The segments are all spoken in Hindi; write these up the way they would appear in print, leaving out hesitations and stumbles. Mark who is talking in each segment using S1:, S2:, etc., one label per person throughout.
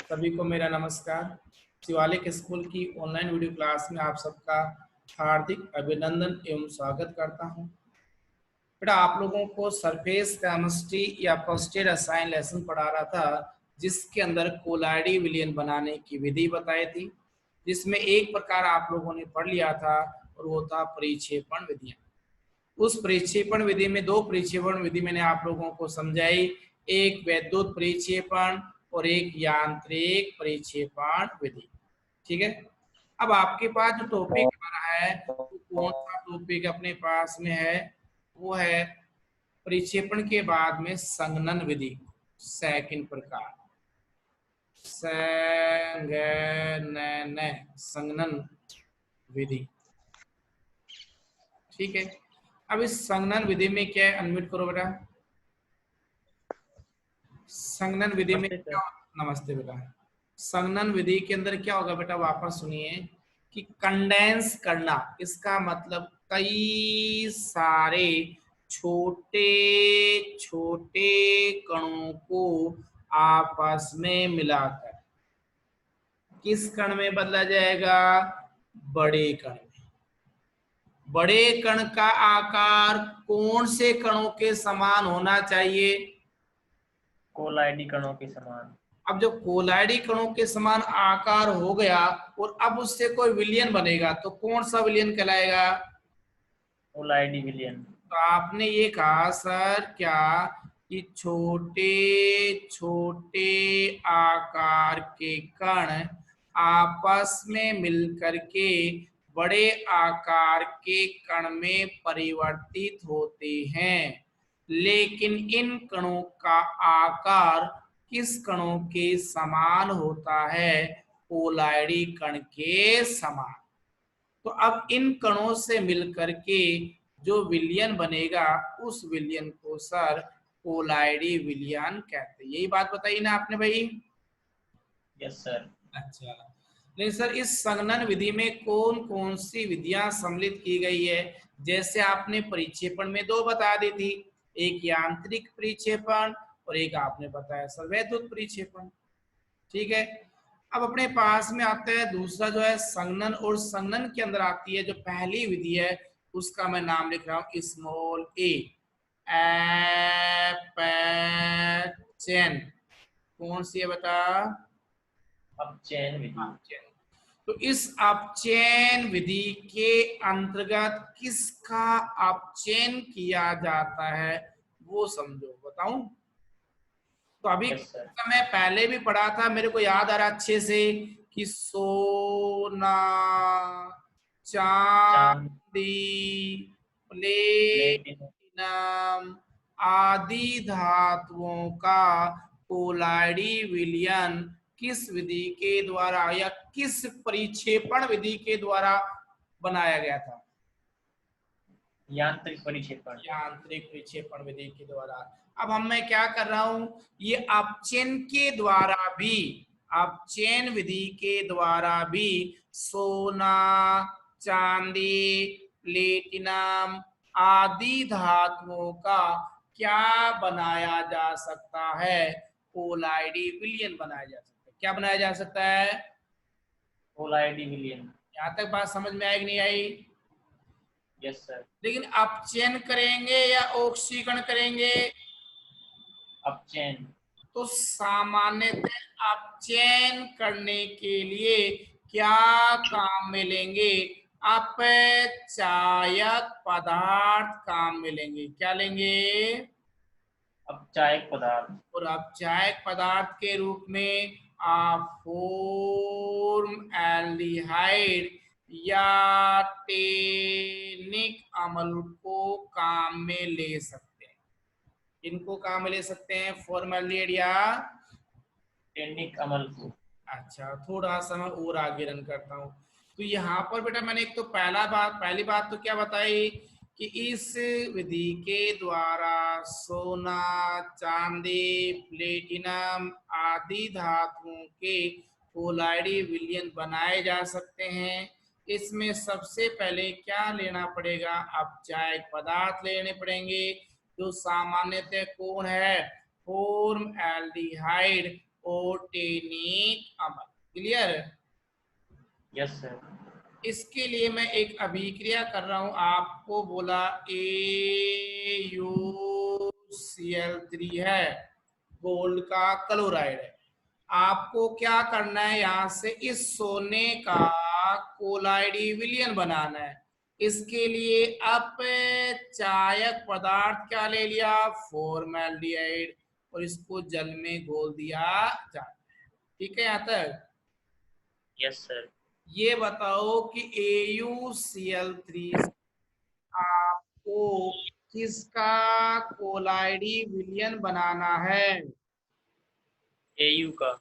S1: सभी को मेरा नमस्कार। शिवालिक स्कूल की ऑनलाइन वीडियो क्लास में आप सबका हार्दिक अभिनंदन एवं स्वागत करता हूं। बेटा आप लोगों को सरफेस केमिस्ट्री या फर्स्ट ईयर रसायन लेसन पढ़ा रहा था, जिसके अंदर कोलाइडी विलयन बनाने की विधि बताई थी, जिसमें एक प्रकार आप लोगों ने पढ़ लिया था और वो था परिक्षेपण विधियां। उस परिक्षेपण विधि में दो परिक्षेपण विधि मैंने आप लोगों को समझाई, एक वैद्युत परिक्षेपण और एक यांत्रिक परिक्षेपण विधि। ठीक है, अब आपके पास जो टॉपिक आ रहा है वो कौन सा टॉपिक अपने पास में है? वो है परिक्षेपण के बाद में संघनन विधि, सेकंड प्रकार संघनन विधि। ठीक है, अब इस संघनन विधि में क्या है, अनम्यूट करो बेटा। संघनन विधि में क्या, नमस्ते बेटा। संघनन विधि के अंदर क्या होगा बेटा, वापस सुनिए कि कंडेंस करना, इसका मतलब कई सारे छोटे छोटे कणों को आपस में मिलाकर किस कण में बदला जाएगा? बड़े कण में। बड़े कण का आकार कौन से कणों के समान होना चाहिए?
S2: कोलाइडी कणों के समान।
S1: अब जब कोलाइडी कणों के समान आकार हो गया और अब उससे कोई विलयन बनेगा तो कौन सा विलयन कहलाएगा?
S2: कोलाइडी विलयन।
S1: तो आपने ये कहा सर क्या कि छोटे छोटे आकार के कण आपस में मिलकर के बड़े आकार के कण में परिवर्तित होते हैं, लेकिन इन कणों का आकार किस कणों के समान होता है? कोलाइडी कण के समान। तो अब इन कणों से मिलकर के जो विलयन बनेगा उस विलयन को सर कोलाइडी विलयन कहते हैं। यही बात बताई ना आपने भाई?
S2: Yes sir.
S1: अच्छा, लेकिन सर इस संघनन विधि में कौन कौन सी विधियां सम्मिलित की गई है? जैसे आपने परिक्षेपण में दो बता दी थी, एक यांत्रिक परिक्षेपण और एक आपने बताया सर वैद्युत परिक्षेपण। ठीक है, अब अपने पास में आता है दूसरा जो है संघनन, और संघनन के अंदर आती है जो पहली विधि है उसका मैं नाम लिख रहा हूं स्मॉल ए, अपचयन। कौन सी है बता?
S2: अपचयन विधि।
S1: अपचयन। तो इस अपचयन विधि के अंतर्गत किसका अपचयन किया जाता है वो समझो, बताऊं? तो अभी मैं पहले भी पढ़ा था, मेरे को याद आ रहा अच्छे से कि सोना, चांदी, प्लेटिनम आदि धातुओं का कोलाइडी विलयन किस विधि के द्वारा या किस परिक्षेपण विधि के द्वारा बनाया गया था?
S2: यांत्रिक परिक्षेपण।
S1: यांत्रिक परिक्षेपण विधि के द्वारा। अब हम मैं क्या कर रहा हूं, ये अपचयन के द्वारा भी, अपचयन विधि के द्वारा भी सोना, चांदी, प्लेटिनम आदि धातुओं का क्या बनाया जा सकता है? कोलाइडी विलयन बनाया जा सकता है। क्या बनाया जा सकता है?
S2: कोलाइडी विलयन।
S1: यहां तक बात समझ में आई कि नहीं आई?
S2: Yes sir.
S1: लेकिन अपचयन करेंगे या ऑक्सीकरण करेंगे?
S2: अपचयन।
S1: तो सामान्यतः अपचयन करने के लिए क्या काम मिलेंगे? अपचायक पदार्थ काम मिलेंगे। क्या लेंगे?
S2: अपचायक पदार्थ। और
S1: अपचायक पदार्थ के रूप में आप फॉर्मल्डिहाइड या टेनिक अम्ल को काम में ले सकते हैं। इनको काम में ले सकते हैं, फॉर्मल्डिहाइड या
S2: टेनिक अम्ल को।
S1: अच्छा, थोड़ा सा मैं और आगे रन करता हूँ। तो यहाँ पर बेटा मैंने एक तो पहली बात तो क्या बताई कि इस विधि के द्वारा सोना, चांदी, प्लेटिनम आदि धातुओं के कोलाइडी विलयन बनाए जा सकते हैं। इसमें सबसे पहले क्या लेना पड़ेगा? अपचायक पदार्थ लेने पड़ेंगे, जो सामान्यतः कौन है? फॉर्मल्डिहाइड फोर्टेनिक अम्ल। क्लियर?
S2: Yes sir.
S1: इसके लिए मैं एक अभिक्रिया कर रहा हूं, आपको बोला AuCl3 है, गोल्ड का क्लोराइड है। आपको क्या करना है, यहां से इस सोने का कोलाइडी विलयन बनाना है। इसके लिए अपचायक पदार्थ क्या ले लिया, फॉर्मेल्डिहाइड, और इसको जल में घोल दिया जाता है। ठीक है यहां तक?
S2: Yes sir.
S1: ये बताओ कि AuCl3 आपको किसका कोलाइडी विलयन बनाना है?
S2: AU का।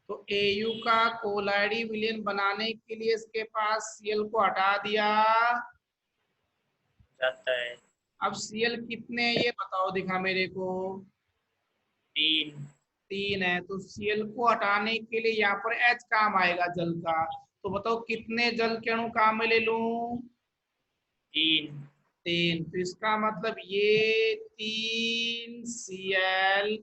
S1: तो AU का कोलाइडी विलयन बनाने के लिए इसके पास Cl को हटा दिया
S2: जाता है।
S1: अब Cl कितने ये बताओ, दिखा मेरे को।
S2: 3।
S1: 3 है, तो Cl को हटाने के लिए यहाँ पर H काम आएगा जल का। तो बताओ कितने जल के अणु काम में ले लूं?
S2: 3।
S1: 3। तो इसका मतलब ये 3 Cl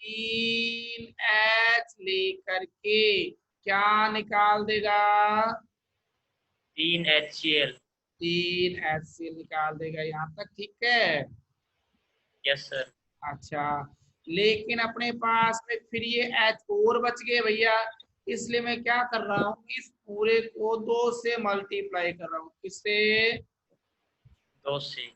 S1: 3 H लेकर के क्या निकाल देगा?
S2: 3 HCl।
S1: 3 HCl निकाल देगा। यहाँ तक ठीक है?
S2: Yes sir.
S1: अच्छा, लेकिन अपने पास में फिर ये H और बच गए भैया, इसलिए मैं क्या कर रहा हूँ, इस पूरे को 2 से मल्टीप्लाई कर रहा हूँ। किससे?
S2: 2 से।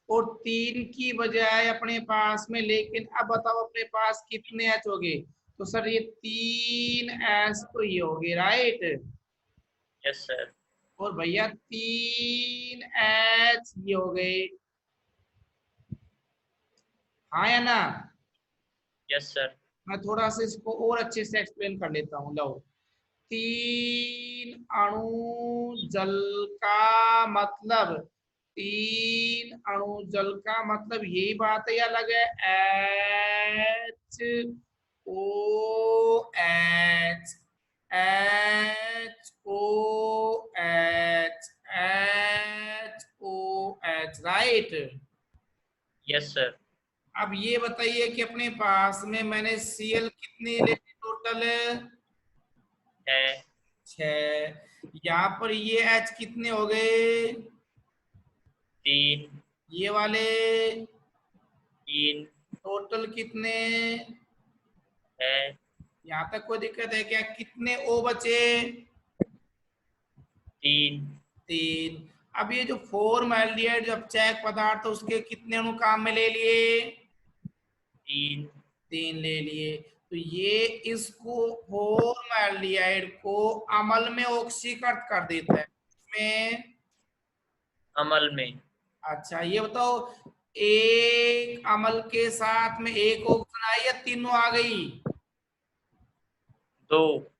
S1: और 3 की बजाय अपने पास में, लेकिन अब बताओ अपने पास कितने H हो गए? तो सर ये 3 H तो ये हो गए, राइट?
S2: Yes sir.
S1: और भैया 3 H ये हो गए, हाँ या ना?
S2: Yes sir.
S1: मैं थोड़ा सा इसको और अच्छे से एक्सप्लेन कर लेता हूँ। लो, 3 अणु जल का मतलब, 3 अणु जल का मतलब यही बात है या अलग है? HOH, HOH, right?
S2: Yes sir.
S1: अब ये बताइए कि अपने पास में मैंने Cl कितनी ले ली टोटल?
S2: है
S1: 6। यहाँ पर ये H कितने हो गए?
S2: 3।
S1: ये वाले
S2: 3
S1: टोटल कितने?
S2: है
S1: यहाँ तक कोई दिक्कत है क्या? कितने O बचे?
S2: 3।
S1: 3। अब ये जो फॉर्मल्डिहाइड जो अपचायक पदार्थ है, उसके कितने अणु काम में ले लिए?
S2: 3।
S1: 3 ले लिए। तो ये इसको फॉर्मल्डिहाइड को अम्ल में ऑक्सीकृत कर देता है। इसमें
S2: अमल में।
S1: अच्छा, ये बताओ, एक अम्ल के साथ में एक ऑक्सीजन आई या तीनों आ गई?
S2: 2।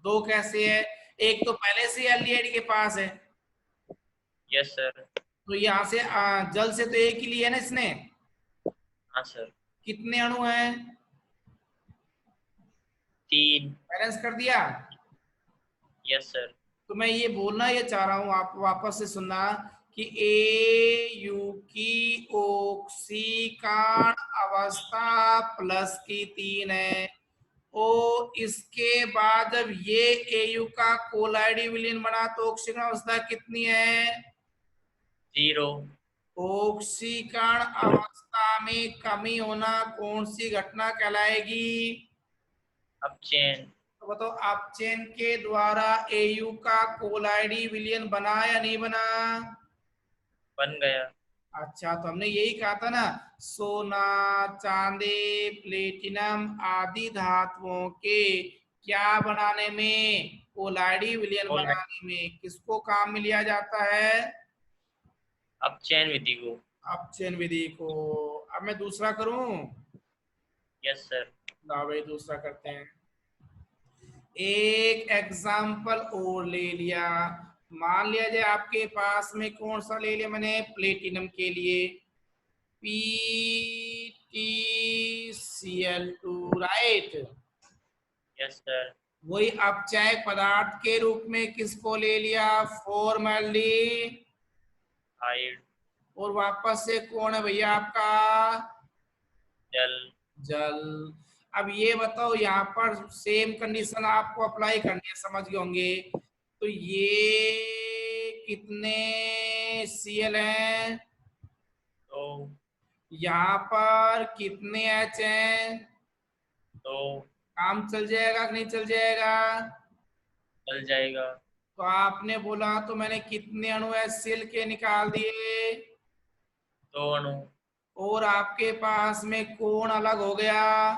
S1: 2 कैसे है? एक तो पहले से एल्डिहाइड के पास है,
S2: यस सर।
S1: तो यहाँ से जल से तो एक ही लिया ना इसने।
S2: हाँ सर।
S1: कितने अणु हैं?
S2: 3।
S1: बैलेंस कर दिया।
S2: Yes sir.
S1: तो मैं ये बोलना ये चाह रहा हूँ, आप वापस से सुनना कि AU की ऑक्सीकरण अवस्था प्लस की 3 है। ओ इसके बाद जब ये AU का कोलाइडी विलयन बना तो ऑक्सीकरण अवस्था कितनी है?
S2: 0।
S1: ऑक्सीकरण अवस्था में कमी होना कौन सी घटना कहलाएगी?
S2: अपचयन।
S1: तो बताओ, अपचयन के द्वारा AU का कोलाइडी विलयन बना या नहीं बना?
S2: बन गया।
S1: अच्छा, तो हमने यही कहा था ना, सोना, चांदी, प्लेटिनम आदि धातुओं के क्या बनाने में, कोलाइडी विलयन
S2: कोलाइड।
S1: बनाने में किसको काम में लिया जाता है?
S2: अपचयन विधि को।
S1: अपचयन विधि को। अब मैं दूसरा करूं?
S2: Yes sir.
S1: ला भाई, दूसरा करते हैं। एक एग्जाम्पल और ले लिया। मान लिया जाए आपके पास में, कौन सा ले लिया मैंने, प्लेटिनम के लिए PtCl2, राइट?
S2: Yes sir.
S1: वही अपचायक पदार्थ के रूप में किसको ले लिया, फॉर्मल्डिहाइड।
S2: हाइड।
S1: और वापस से कौन है भैया आपका?
S2: जल।
S1: जल। अब ये बताओ, यहाँ पर सेम कंडीशन आपको अप्लाई करनी है, समझ गए होंगे। तो ये कितने Cl हैं,
S2: तो
S1: यहाँ पर कितने H हैं,
S2: तो
S1: काम चल जाएगा कि नहीं चल जाएगा।
S2: चल जाएगा।
S1: तो आपने बोला तो मैंने कितने अणु HCl के निकाल दिए,
S2: 2 अणु।
S1: और आपके पास में कोण अलग हो गया,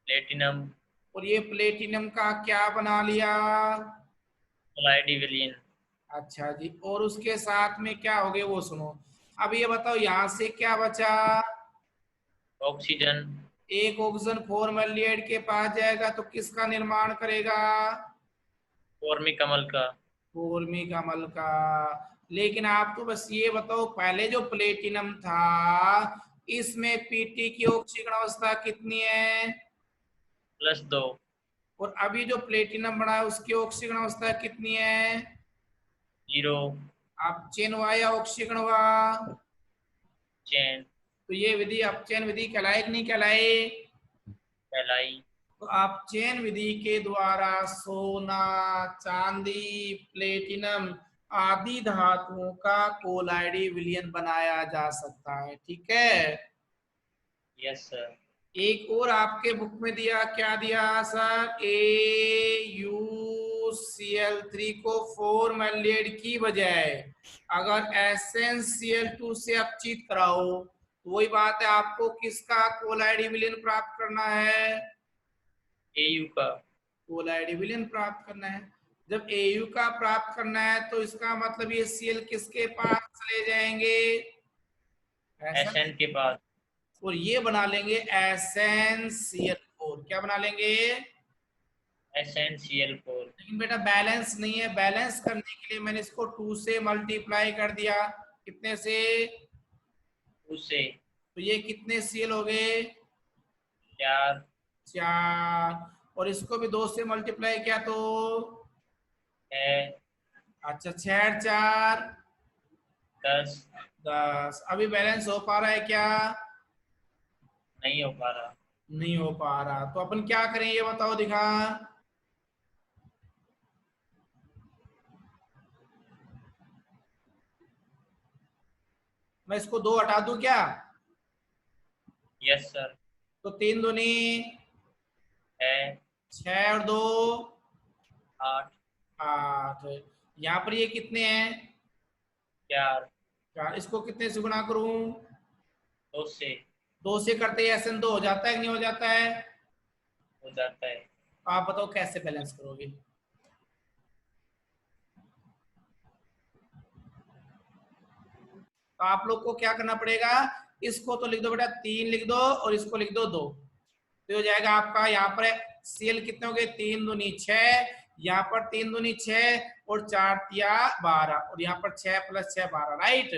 S2: प्लेटिनम।
S1: और ये प्लेटिनम का क्या बना लिया।
S2: कोलाइडी विलयन।
S1: अच्छा जी, और उसके साथ में क्या हो गया वो सुनो। अब ये बताओ यहाँ से क्या बचा,
S2: ऑक्सीजन।
S1: एक ऑक्सीजन फॉर्मेल्डिहाइड के पास जाएगा तो किसका निर्माण करेगा,
S2: फॉर्मिक अम्ल का।
S1: फॉर्मिक अम्ल का। लेकिन आप तो बस ये बताओ, पहले जो प्लेटिनम था इसमें Pt की ऑक्सीकरण अवस्था कितनी है,
S2: +2।
S1: और अभी जो प्लेटिनम बना है उसकी ऑक्सीकरण अवस्था कितनी है।
S2: 0।
S1: आप चेन हुआ या ऑक्सीकरण हुआ,
S2: चेन।
S1: तो ये विधि अपचयन विधि कहलाए कि नहीं कहलाए।
S2: पहलाई।
S1: तो अपचयन विधि के द्वारा सोना, चांदी, प्लेटिनम आदि धातुओं का कोलाइडी विलयन बनाया जा सकता है, ठीक है।
S2: Yes sir.
S1: एक और आपके बुक में दिया, क्या दिया सर, AuCl3 को फॉर्मेल्डिहाइड की बजाय अगर SnCl2 से अपचित कराओ तो वही बात है, आपको किसका कोलाइडी विलयन प्राप्त करना है,
S2: Au का।
S1: कोलाइडी विलयन प्राप्त करना है। जब Au का प्राप्त करना है तो इसका मतलब ये Cl किसके पास चले जाएंगे, ऐसा नहीं,
S2: Sn के पास।
S1: और ये बना लेंगे SnCl4, क्या बना लेंगे।
S2: SnCl4।
S1: लेकिन बेटा बैलेंस नहीं है, बैलेंस करने के लिए मैंने इसको 2 से मल्टीप्लाई कर दिया, कितने से,
S2: उससे
S1: तो ये कितने Cl हो गए,
S2: 4।
S1: 4, और इसको भी 2 से मल्टीप्लाई किया तो,
S2: है
S1: अच्छा 6 4
S2: 10।
S1: 10। अभी बैलेंस हो पा रहा है क्या,
S2: नहीं हो पा रहा।
S1: नहीं हो पा रहा, तो अपन क्या करें ये बताओ दिखा। मैं इसको 2 हटा दूं क्या,
S2: यस सर।
S1: तो 3 दूनी
S2: है
S1: 6 और 2
S2: 8।
S1: 8, यहाँ पर ये कितने हैं,
S2: 4।
S1: 4, इसको कितने से गुणा करूं,
S2: 2 से
S1: 2 से करते हैं SN2 हो जाता है कि नहीं हो जाता है।
S2: हो जाता है।
S1: तो आप बताओ कैसे बैलेंस करोगे, तो आप लोग को क्या करना पड़ेगा, इसको तो लिख दो बेटा 3 लिख दो, और इसको लिख दो 2, तो हो जाएगा आपका, यहाँ पर Cl कितने हो गए, 3 दूनी 6, यहाँ पर 3 दूनी 6 और 4 तिया 12, और यहाँ पर 6 + 6 12, राइट।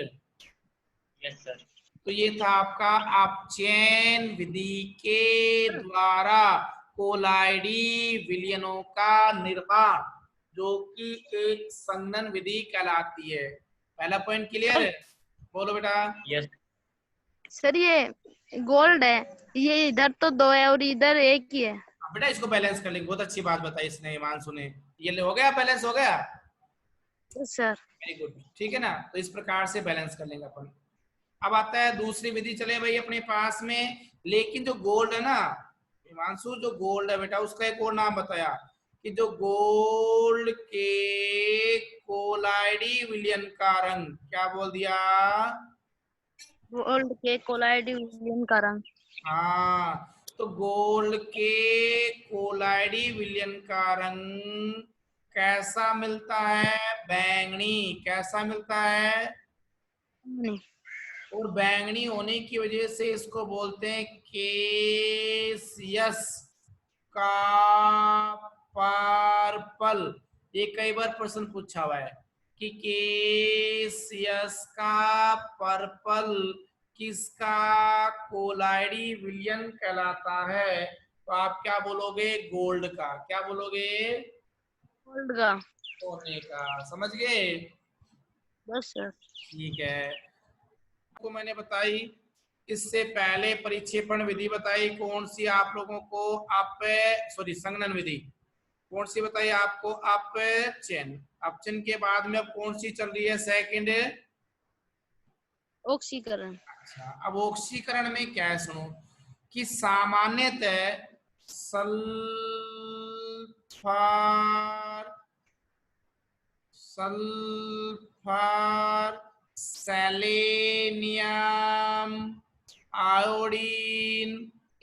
S2: Yes sir.
S1: तो ये था आपका अपचयन विधि के द्वारा कोलाइडी विलयनों का निर्माण, जो कि एक संघनन विधि कहलाती है। पहला पॉइंट क्लियर है, बोलो बेटा।
S2: यस
S3: सर ये गोल्ड है, ये इधर तो 2 है और इधर 1 ही है।
S1: बेटा इसको बैलेंस कर लेंगे, बहुत अच्छी बात बताई इसने हिमांशु ने, ये हो गया बैलेंस हो गया,
S3: सर
S1: वेरी गुड, ठीक है ना। तो इस प्रकार से बैलेंस कर लेंगे अपन। अब आता है दूसरी विधि, चले भाई अपने पास में, लेकिन जो गोल्ड है ना हिमांशु, जो गोल्ड है बेटा उसका एक और नाम बताया, कि जो गोल्ड के कोलाइडी विलयन का रंग, क्या बोल दिया,
S3: गोल्ड के कोलाइडी विलयन का रंग।
S1: हाँ, तो गोल्ड के कोलाइडी विलयन का रंग कैसा मिलता है, बैंगनी, कैसा मिलता है,
S3: नहीं।
S1: और बैंगनी होने की वजह से इसको बोलते हैं केसियस का पर्पल। ये कई बार प्रश्न पूछा हुआ है कि केसियस का पर्पल किसका कोलाइडी विलयन कहलाता है, तो आप क्या बोलोगे, गोल्ड का, क्या बोलोगे,
S3: गोल्ड का।
S1: सोने का, समझ गए।
S3: बस सर।
S1: ठीक है, आपको मैंने बताई इससे पहले परिक्षेपण विधि बताई कौन सी आप लोगों को? संघनन विधि कौन सी बताई आपको? अपचयन। अपचयन के बाद में अब कौन सी चल रही है? सेकंड
S3: ऑक्सीकरण।
S1: अच्छा, अब ऑक्सीकरण में क्या है सुनो कि सामान्यतः सल्फर सेलेनियम आयोडीन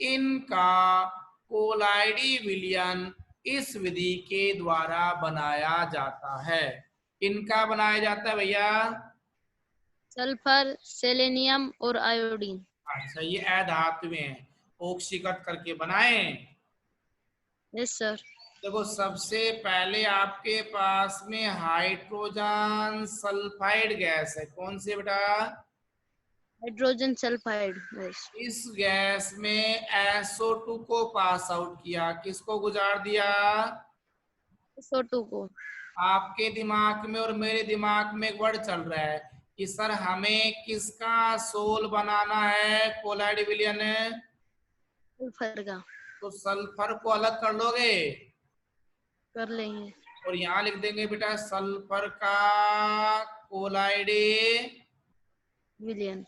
S1: इनका कोलाइडी विलयन इस विधि के द्वारा बनाया जाता है। इनका बनाया जाता है भैया
S3: सल्फर, सेलेनियम और आयोडीन।
S1: अच्छा, ये अधातुएं हैं, ऑक्सीकृत करके बनाए।
S3: Yes sir.
S1: देखो सबसे पहले आपके पास में हाइड्रोजन सल्फाइड गैस है। कौन सी बेटा?
S3: Hydrogen sulphide. यस।
S1: इस गैस में SO2 को पास आउट किया। किसको गुजार दिया?
S3: SO2 को।
S1: आपके दिमाग में और मेरे दिमाग में एक वर्ड चल रहा है कि सर हमें किसका सोल बनाना है? कोलाइड विलयन।
S3: सल्फर का।
S1: तो सल्फर को अलग कर लोगे
S3: कर लेंगे।
S1: और यहाँ लिख देंगे बेटा सल्फर का कोलाइडे
S3: विलयन।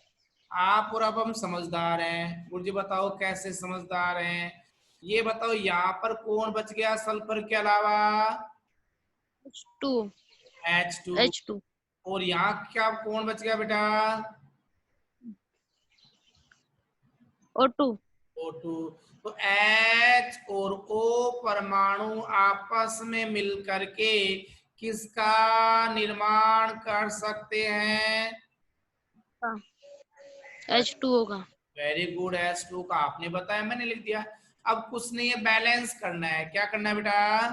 S1: आप और अब हम समझदार हैं। गुरुजी बताओ कैसे समझदार हैं? ये बताओ यहाँ पर कौन बच गया सल्फर के अलावा?
S3: H2।
S1: H2।
S3: H2।
S1: और यहाँ क्या कौन बच गया बेटा?
S3: O2।
S1: O2। तो H और O परमाणु आपस में मिलकर के किसका निर्माण कर सकते हैं?
S3: H2O का।
S1: Very good. H2 का आपने बताया, मैंने लिख दिया। अब कुछ नहीं है, बैलेंस करना है। क्या करना है बेटा?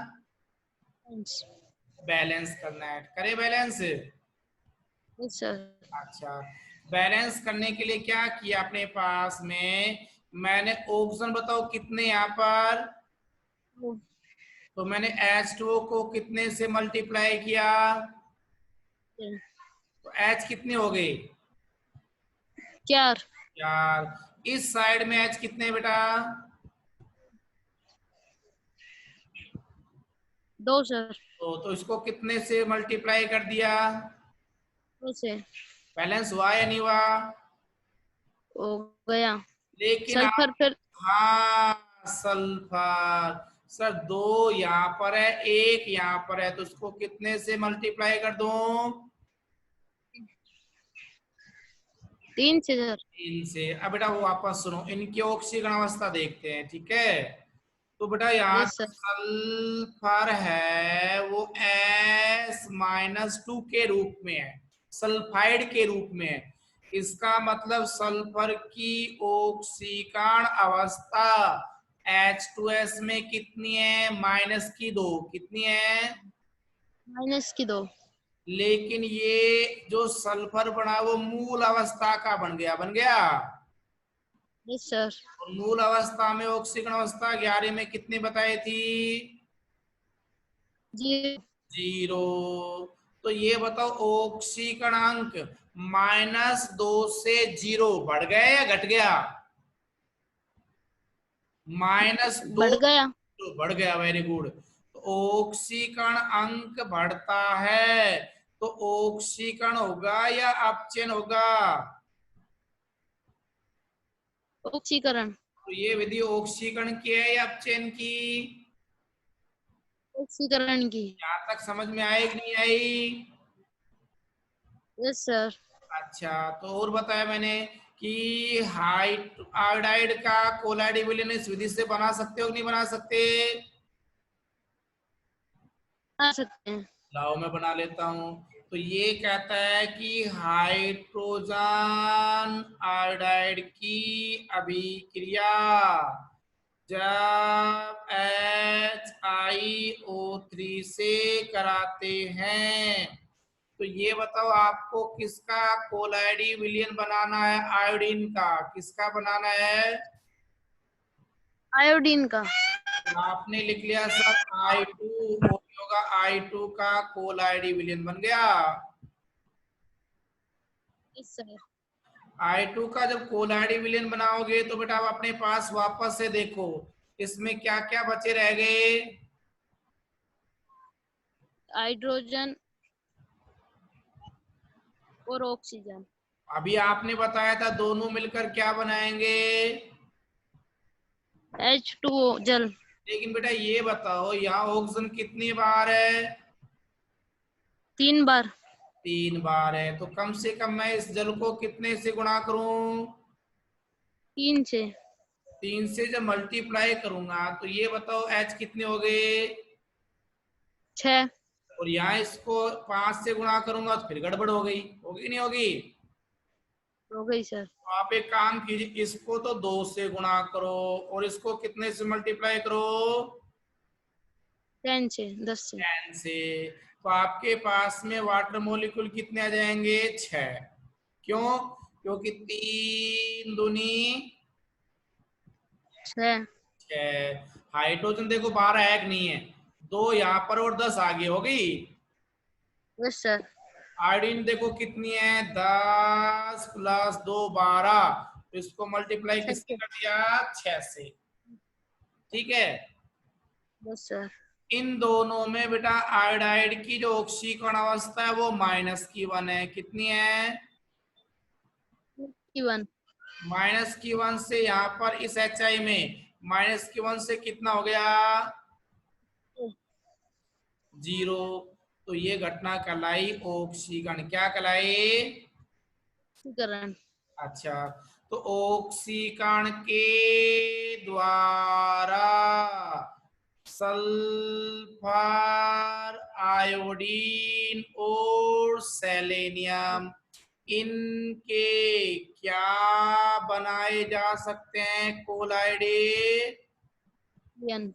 S1: बैलेंस करना है। करे बैलेंस?
S3: Yes sir.
S1: अच्छा, बैलेंस करने के लिए क्या किया अपने पास में? मैंने ऑक्सीजन बताओ कितने यहाँ पर? तो मैंने H2O को कितने से मल्टीप्लाई किया? तो H कितने हो गए?
S3: 4।
S1: 4। इस साइड में H कितने बेटा?
S3: 2 सर।
S1: तो इसको कितने से मल्टीप्लाई कर दिया?
S3: 2 से।
S1: बैलेंस हुआ या नहीं हुआ?
S3: हो गया।
S1: लेकिन
S3: सल्फर
S1: आप,
S3: फिर।
S1: हाँ सल्फर। सर 2 यहाँ पर है, 1 यहाँ पर है, तो इसको कितने से मल्टीप्लाई कर दूं?
S3: 3 से सर।
S1: 3 से। अब बेटा वो वापस सुनो, इनकी ऑक्सीकरण अवस्था देखते हैं, ठीक है? तो बेटा यहाँ
S3: यस सर।
S1: सल्फर है वो S-2 के रूप में है, सल्फाइड के रूप में है। इसका मतलब सल्फर की ऑक्सीकरण अवस्था H2S में कितनी है? -2। कितनी है?
S3: -2।
S1: लेकिन ये जो सल्फर बना वो मूल अवस्था का बन गया।
S3: Yes sir.
S1: और मूल अवस्था में ऑक्सीकरण अवस्था 11 में कितनी बताई थी? 0। तो ये बताओ ऑक्सीकरणांक -2 से 0 बढ़ गया या घट गया? -2
S3: बढ़ गया।
S1: तो बढ़ गया। Very good. तो ऑक्सीकरण अंक बढ़ता है तो ऑक्सीकरण होगा या अपचयन होगा?
S3: ऑक्सीकरण।
S1: तो ये विधि ऑक्सीकरण की है या अपचयन की?
S3: ऑक्सीकरण की।
S1: यहाँ तक समझ में आई कि नहीं आई?
S3: Yes sir.
S1: अच्छा, तो और बताया मैंने कि आयोडाइड का कोलाइड विलयन इस विधि से बना सकते हो कि नहीं बना सकते?
S3: आ सकते हैं।
S1: लाओ मैं बना लेता हूं। तो ये कहता है कि हाइड्रोजन आयोडाइड की अभिक्रिया जब HiO3 से कराते हैं तो ये बताओ आपको किसका कोलाइडी विलयन बनाना है? आयोडीन का। किसका बनाना है?
S3: आयोडीन का।
S1: तो आपने लिख लिया सर I2 और होगा I2 का कोलाइडी विलयन बन गया।
S3: Yes sir.
S1: I2 का जब कोलाइडी विलयन बनाओगे तो बेटा आप अपने पास वापस से देखो इसमें क्या क्या बचे रह गए।
S3: हाइड्रोजन और ऑक्सीजन।
S1: अभी आपने बताया था दोनों मिलकर क्या बनाएंगे।
S3: H2O जल।
S1: लेकिन बेटा ये बताओ यहाँ ऑक्सीजन कितनी बार है।
S3: 3 बार।
S1: 3 बार है तो कम से कम मैं इस जल को कितने से गुणा करूं।
S3: 3 से।
S1: 3 से जब मल्टीप्लाई करूंगा तो ये बताओ H कितने हो गए।
S3: 6।
S1: और यहाँ इसको 5 से गुणा करूंगा तो फिर गड़बड़ हो गई, होगी नहीं होगी।
S3: हो गई सर।
S1: तो आप एक काम कीजिए इसको तो 2 से गुणा करो और इसको कितने से मल्टीप्लाई करो।
S3: 10 से, 10 से।
S1: 10 से। तो आपके पास में वाटर मॉलिक्यूल कितने आ जाएंगे 6। क्यों, क्योंकि 3 दूनी
S3: 6।
S1: 6। हाइड्रोजन देखो 12 है कि नहीं है, 2 यहाँ पर और 10 आगे हो गई।
S3: Yes sir.
S1: आयोडीन देखो कितनी है 10 + 2 12, तो इसको मल्टीप्लाई किससे कर दिया 6 से। ठीक है।
S3: Yes sir.
S1: इन दोनों में बेटा आयोडाइड की जो ऑक्सीकरण अवस्था है वो -1 है। कितनी है
S3: E1।
S1: -1 से यहाँ पर इस HI में -1 से कितना हो गया 0। तो ये घटना कहलाई ऑक्सीकरण। क्या कहलाई।
S3: ऑक्सीकरण।
S1: अच्छा, तो ऑक्सीकरण के द्वारा सल्फर, आयोडीन और सेलेनियम इनके क्या बनाए जा सकते हैं कोलाइडे।
S3: N।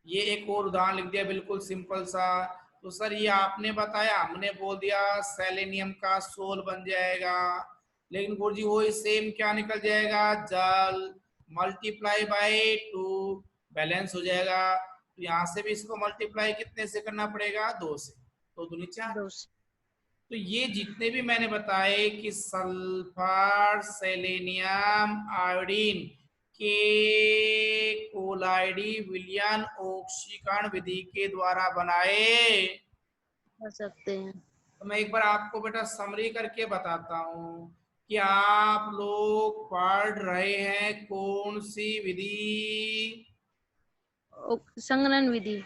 S1: ये एक और उदाहरण लिख दिया बिल्कुल सिंपल सा। तो सर ये आपने बताया, हमने बोल दिया सेलेनियम का सोल बन जाएगा, लेकिन गुरुजी वही सेम क्या निकल जाएगा जल मल्टीप्लाई बाय 2 बैलेंस हो जाएगा। तो यहाँ से भी इसको मल्टीप्लाई कितने से करना पड़ेगा 2 से, तो 2 × 4।
S3: 2 से।
S1: तो ये जितने भी मैंने बताए कि सल्फर, सेलेनियम, आयोडीन के कोलाइडी विलयन ऑक्सीकरण विधि के द्वारा बनाए
S3: कर सकते हैं।
S1: तो मैं एक बार आपको बेटा समरी करके बताता हूँ कि आप लोग पढ़ रहे हैं कौन सी विधि।
S3: संघनन विधि।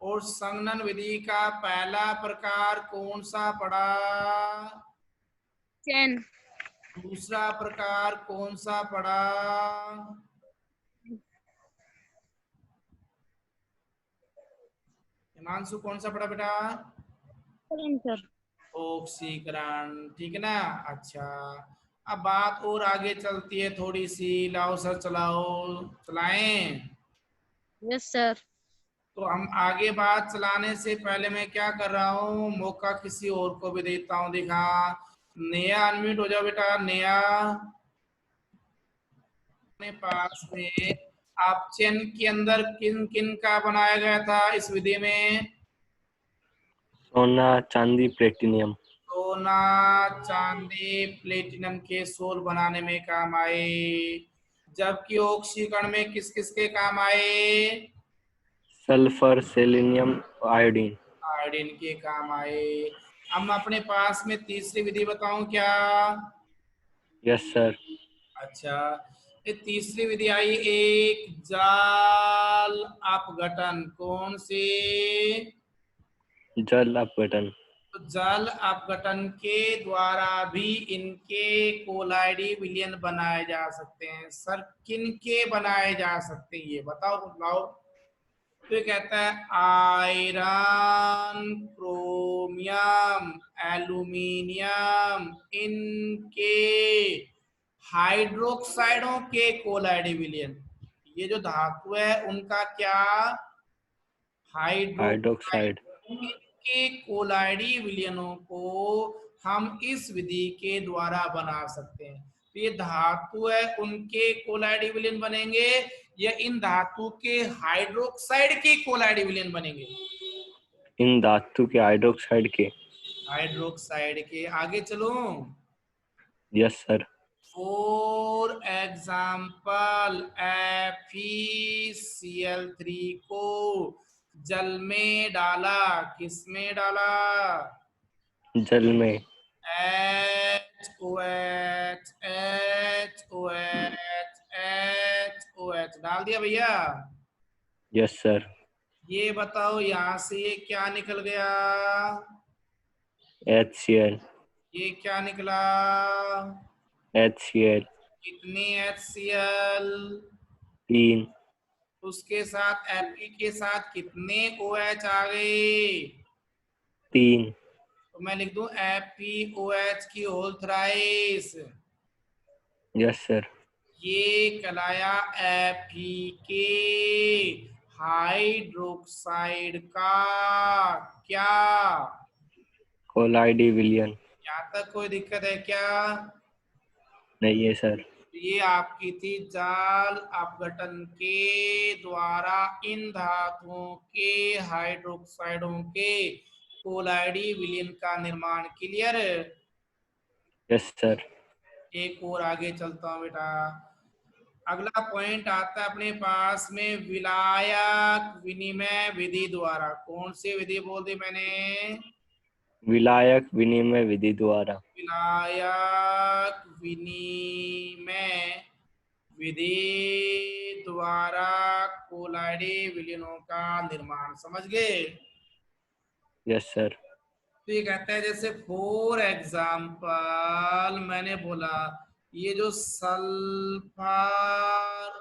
S1: और संघनन विधि का पहला प्रकार कौन सा पढ़ा।
S3: चैन।
S1: दूसरा प्रकार कौन सा पढ़ा। हिमांशु कौन सा पढ़ा बेटा।
S3: सर।
S1: ऑक्सीकरण। ठीक है ना। अच्छा, अब बात और आगे चलती है थोड़ी सी। लाओ सर चलाओ, चलाएं।
S3: Yes sir.
S1: तो हम आगे बात चलाने से पहले मैं क्या कर रहा हूँ, मौका किसी और को भी देता हूँ। देखा, नेहा अनम्यूट हो जाओ बेटा। नेहा अपने पास में ऑप्शन के अंदर किन किन का बनाया गया था इस विधि में।
S4: सोना, चांदी, प्लेटिनियम।
S1: सोना, चांदी, प्लेटिनम के सोल बनाने में काम आए, जबकि ऑक्सीकरण में किस किस के काम आए।
S4: Sulphur, selenium, iodine.
S1: आयोडीन के काम आए। हम अपने पास में तीसरी विधि बताऊं क्या।
S4: Yes sir.
S1: अच्छा, ये तीसरी विधि आई एक जाल अपघटन। कौन सी।
S4: जल अपघटन।
S1: तो जल अपघटन के द्वारा भी इनके कोलाइडी विलयन बनाए जा सकते हैं। सर किन के बनाए जा सकते हैं ये बताओ बताओ। तो ये कहता है आयरन, क्रोमियम, एल्यूमिनियम इनके हाइड्रोक्साइडों के कोलाइडी विलयन। ये जो धातु है उनका क्या हाइड्रोक्साइड।
S4: हाइड्रोक्साइड।
S1: के कोलाइडी विलयनों को हम इस विधि के द्वारा बना सकते हैं। तो ये धातु है उनके कोलाइडी विलयन बनेंगे या इन धातु के हाइड्रोक्साइड के कोलाइडी विलयन बनेंगे।
S4: इन धातु के हाइड्रोक्साइड के।
S1: हाइड्रोक्साइड के। आगे चलो।
S4: Yes sir.
S1: For example FeCl3 को जल में डाला, किस में डाला?
S4: जल में।
S1: HOH डाल दिया भैया।
S4: Yes sir.
S1: ये बताओ यहाँ से ये क्या निकल गया?
S4: HCl।
S1: ये क्या निकला?
S4: HCl।
S1: कितनी HCl?
S4: 3।
S1: उसके साथ Fe के साथ कितने OH आ गए?
S4: 3।
S1: तो मैं लिख दूं FeOH की होल थ्राइस।
S4: Yes sir.
S1: ये कहलाया Fe हाइड्रोक्साइड का क्या?
S4: कोलाइडी विलियन।
S1: यहाँ तक कोई दिक्कत है क्या?
S4: नहीं है सर।
S1: ये आपकी थी जाल अपघटन के द्वारा इन धातुओं के हाइड्रोक्साइडों के कोलाइडी विलयन का निर्माण। क्लियर?
S4: Yes sir.
S1: एक और आगे चलता हूँ बेटा। अगला पॉइंट आता है अपने पास में विलायक विनिमय विधि द्वारा। कौन सी विधि बोल दी मैंने?
S4: विलायक विनिमय विधि द्वारा।
S1: विलायक विनिमय विधि द्वारा कोलाइडी विलयनों का निर्माण। समझ गए?
S4: Yes sir.
S1: तो ये कहता है जैसे फॉर एग्जाम्पल मैंने बोला ये जो सल्फर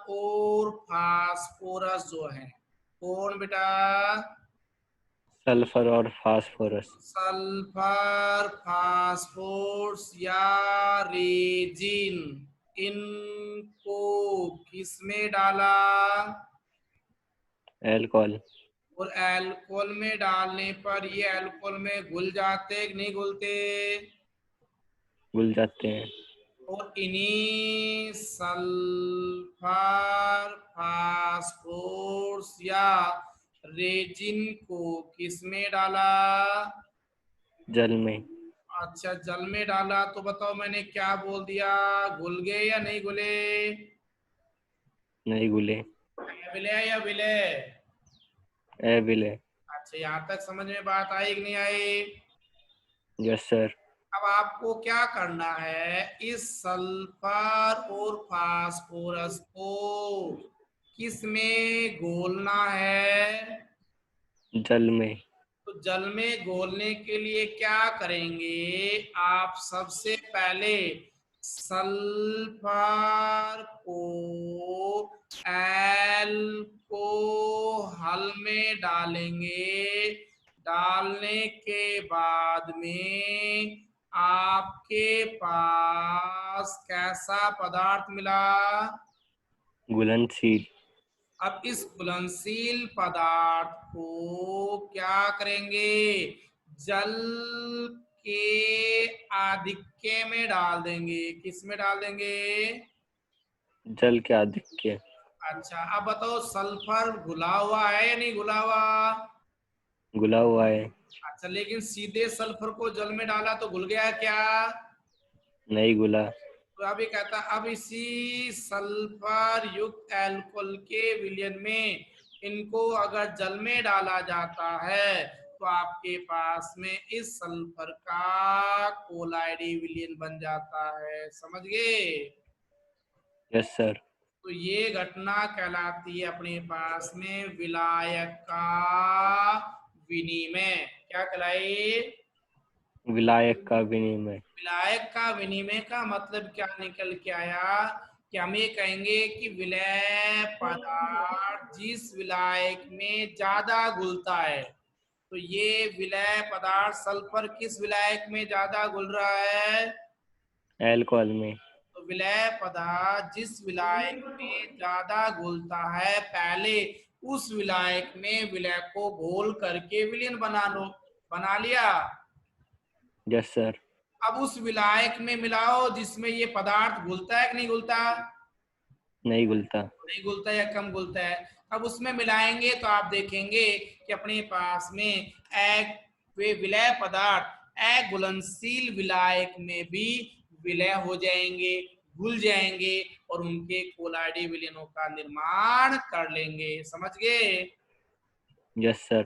S1: और फास्फोरस जो है, कौन बेटा?
S4: सल्फर और फास्फोरस।
S1: सल्फर फास्फोरस या रेजिन, इनको किसमें डाला?
S4: एल्कोहल।
S1: और एल्कोहल में डालने पर ये एल्कोहल में घुल जाते कि नहीं घुलते?
S4: घुल जाते हैं।
S1: और इन्हीं सल्फर फास्फोरस या रेजिन को किसमें डाला?
S4: जल में।
S1: अच्छा, जल में डाला। तो बताओ मैंने क्या बोल दिया? घुल गए या नहीं घुले?
S4: नहीं घुले।
S1: विलय या विलय?
S4: अविलय।
S1: अच्छा, यहाँ तक समझ में बात आई कि नहीं आई?
S4: Yes sir.
S1: अब आपको क्या करना है, इस सल्फर और फास्फोरस को किस में घोलना है?
S4: जल में।
S1: तो जल में घोलने के लिए क्या करेंगे आप? सबसे पहले सल्फर को एल्कोहल में डालेंगे। डालने के बाद में आपके पास कैसा पदार्थ मिला?
S4: घुलनशील।
S1: अब इस घुलनशील पदार्थ को क्या करेंगे? जल के आधिक्य में डाल देंगे। किस में डाल देंगे?
S4: जल के आधिक्य।
S1: अच्छा, अब बताओ सल्फर घुला हुआ है या नहीं घुला हुआ?
S4: घुला हुआ है।
S1: अच्छा, लेकिन सीधे सल्फर को जल में डाला तो घुल गया क्या?
S4: नहीं घुला।
S1: तो अभी कहता अब इसी सल्फर युक्त एल्कोहल के विलयन में इनको अगर जल में डाला जाता है तो आपके पास में इस सल्फर का कोलाइडी विलयन बन जाता है। समझ गए?
S4: Yes sir.
S1: तो ये घटना कहलाती है अपने पास में विलायक का विनिमय। क्या कहलाई?
S4: विलायक का विनिमय।
S1: विलायक का विनिमय का मतलब क्या निकल के आया कि हम ये कहेंगे कि विलय पदार्थ जिस विलायक में ज्यादा घुलता है, तो ये विलय पदार्थ सल्फर किस विलायक में ज्यादा घुल रहा है?
S4: एल्कोहल में।
S1: तो विलय पदार्थ जिस विलायक में ज्यादा घुलता है पहले उस विलायक में विलय को घोल करके विलयन बना लिया।
S4: Yes sir.
S1: अब उस विलायक में मिलाओ जिसमें ये पदार्थ घुलता है कि नहीं घुलता?
S4: नहीं घुलता।
S1: नहीं घुलता या कम घुलता है। अब उसमें मिलाएंगे तो आप देखेंगे कि अपने पास में वे विलय पदार्थ अघुलनशील विलायक में भी विलय हो जाएंगे। भूल जाएंगे और उनके कोलाइडी विलयनों का निर्माण कर लेंगे। समझ गए?
S4: Yes sir.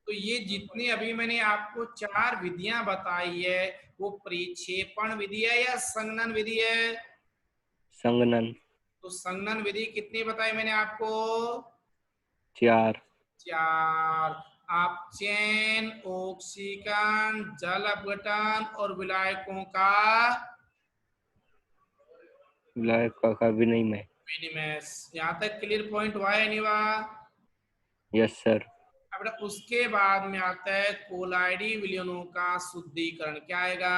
S1: तो ये जितनी अभी मैंने आपको 4 विधियां बताई है वो परिक्षेपण विधि है या संघनन विधि है?
S4: संगनन।
S1: तो संघनन विधि कितनी बताई मैंने आपको?
S4: 4।
S1: 4। अपचयन, ऑक्सीकरण, जल अपघटन और विलायकों का
S4: विलायक का विनिमय।
S1: विनिमय। यहाँ तक क्लियर पॉइंट हुआ है नहीं हुआ?
S4: Yes sir.
S1: अब बेटा उसके बाद में आता है कोलाइडी विलयनों का शुद्धिकरण। क्या आएगा?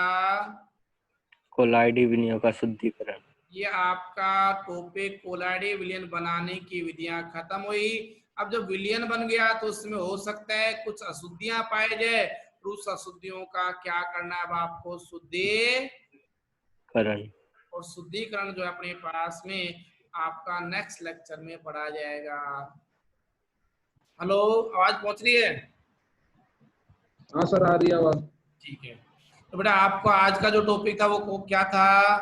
S4: कोलाइडी विनिमय का शुद्धिकरण।
S1: ये आपका टॉपिक कोलाइडी विलयन बनाने की विधियां खत्म हुई। अब जब विलयन बन गया तो उसमें हो सकता है कुछ अशुद्धियां पाए जाए, तो उस अशुद्धियों का क्या करना है अब आपको? शुद्धिकरण। और शुद्धिकरण जो है अपने पास में आपका नेक्स्ट लेक्चर में पढ़ा जाएगा। हेलो, आवाज पहुंच रही है?
S5: हाँ सर, आ रही है आवाज।
S1: ठीक है। तो बेटा आपको आज का जो टॉपिक था वो क्या था?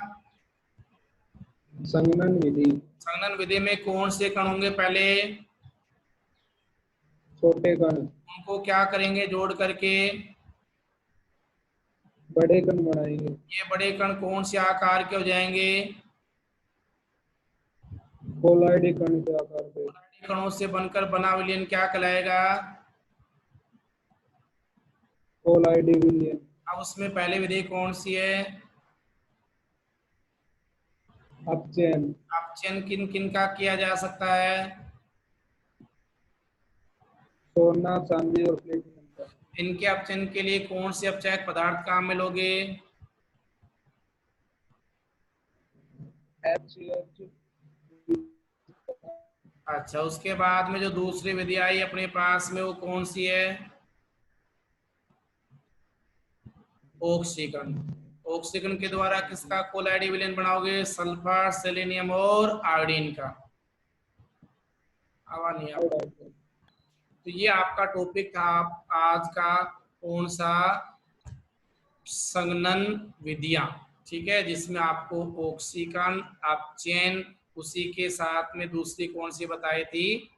S5: संघनन विधि।
S1: संघनन विधि में कौन से कण होंगे? पहले
S5: छोटे कण,
S1: उनको क्या करेंगे जोड़ करके?
S5: बड़े कण बनाएंगे।
S1: ये बड़े कण कौन से आकार के हो जाएंगे?
S5: कोलाइडी कण के आकार के।
S1: कोलाइडी कणों से बनकर बना विलयन क्या कहलाएगा?
S5: कोलाइडी विलयन।
S1: अब उसमें पहले विधि कौन सी है?
S5: अपचयन।
S1: अपचयन किन किन का किया जा सकता है?
S5: सोना, चांदी और प्लेटिनम का।
S1: इनके अपचयन के लिए कौन से अपचायक पदार्थ काम में लोगे?
S5: HCl।
S1: अच्छा, उसके बाद में जो दूसरी विधि आई अपने पास में वो कौन सी है? ऑक्सीकरण। ऑक्सीकरण के द्वारा किसका कोलाइडी विलयन बनाओगे? सल्फर, सेलेनियम और आयोडीन का। आवा नहीं आ। तो ये आपका टॉपिक था आज का। कौन सा? संघनन विधियां। ठीक है, जिसमें आपको ऑक्सीकरण, अपचयन, उसी के साथ में दूसरी कौन सी बताई थी?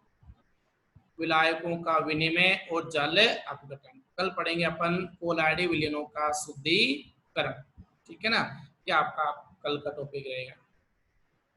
S1: विलायकों का विनिमय और जल अपघटन। कल पढ़ेंगे अपन कोलाइडी विलयनों का शुद्धिकरण। ठीक है ना? ये आपका कल का टॉपिक रहेगा।